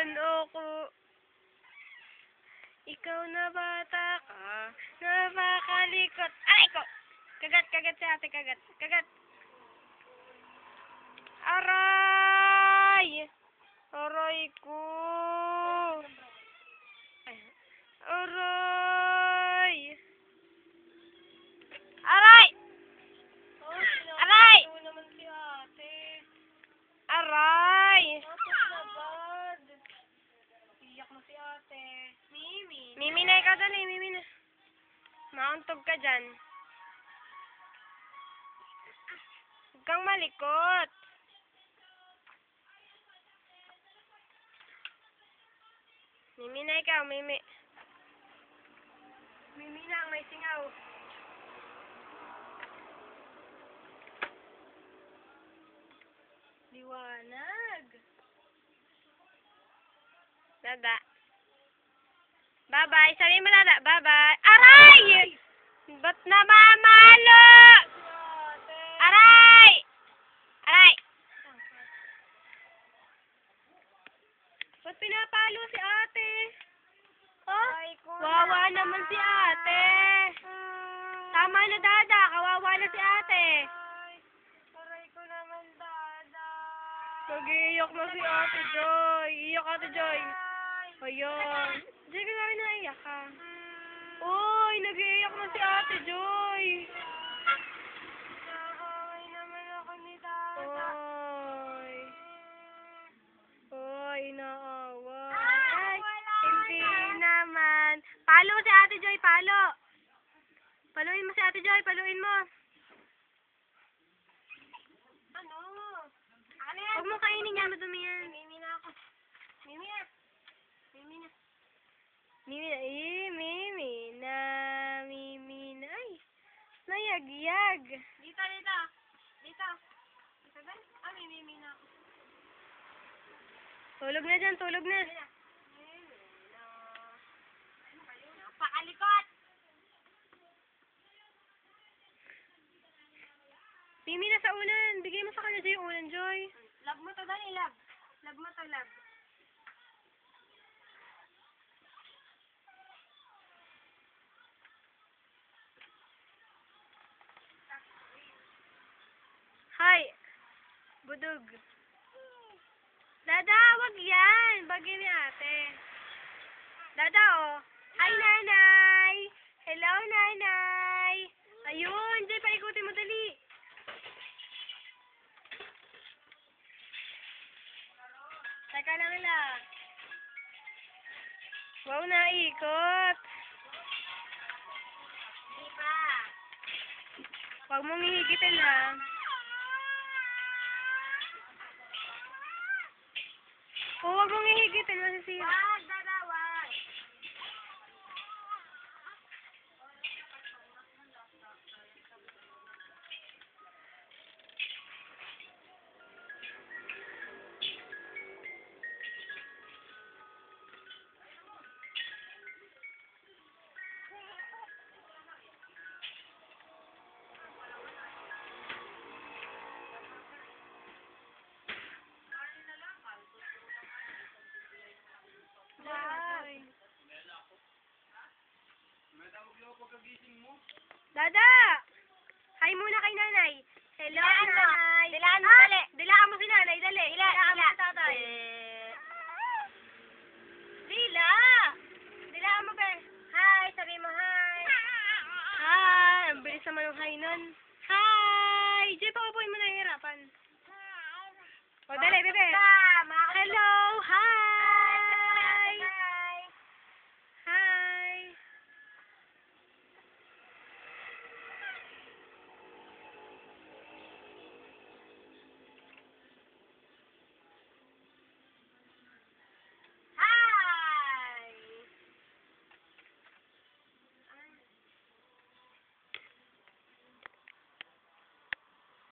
naman ako. Ikaw na bata ka, napakalikot. Aray ko! Kagat si ate, kagat. Aray! Aray ko! Aray! Aray! Aray! naman si ate. Aray! Iyak na si ate. Mimi. Mimi na ikaw dali, Mimi na. Mauntog ka dyan. Huwag kang malikot. Mimi na ikaw, Mimi. Mimi na ang may singaw. Liwanag. Dada. Bye-bye. Sabi mo Dada. Bye-bye. Aray! Ba't namamalo? Aray! Aray! Ba't pinapalo si ate? Oh? Wawa naman si ate. Tama na Dada. Kawawa na si ate. Aray ko naman, Dada. Nag-iiyak na si ate Joy. Iyak ate Joy. Ayan. Joy, kaya naiyak ka. Uy, nag-iiyak na si ate Joy. Nakakaway naman ako ni Dada. Uy, naawa. Ay, Hindi naman. Palo si ate Joy, palo. Paluin mo si ate Joy, paluin mo. Ano? Ano yan? Huwag mo kainin yan, madumi yan. Mimi na ako. Mimi na. Mimi na. Mimi na, Mimi na, Mimi na. Ay, nayagyag. Dito. Dito ba? Ah, Mimi na ako. Tulog na dyan, tulog na. Napakalikot! Mimi na sa unan. Bigay mo sa kanya Joy yung unan, Joy. Love mo to, Dani, love. Love mo to, love. Hi. Budog. Dada, wag yan. Bagay ni ate. Dada, oh. Hi, nanay. Hello, nanay. Ayun, Joy, paikutin mo dali. Teka lang. Wow, naikot. Di pa. Huwag mong hihigitin, ha. Oh, huwag mong hihigitin, masisira. Wag, Dada, wag. Dada! Hi muna kay nanay. Hello, Dilaan mo. nanay. Dilaan mo, dali. Dilaan mo si nanay, dali. Dilaan mo si tatay. Dilaan mo, be. Hi, sabi mo hi. Hi. Ang bilis naman ng hi nun. Hi. Jay, paupuin mo na hirapan. O, dali, bebe.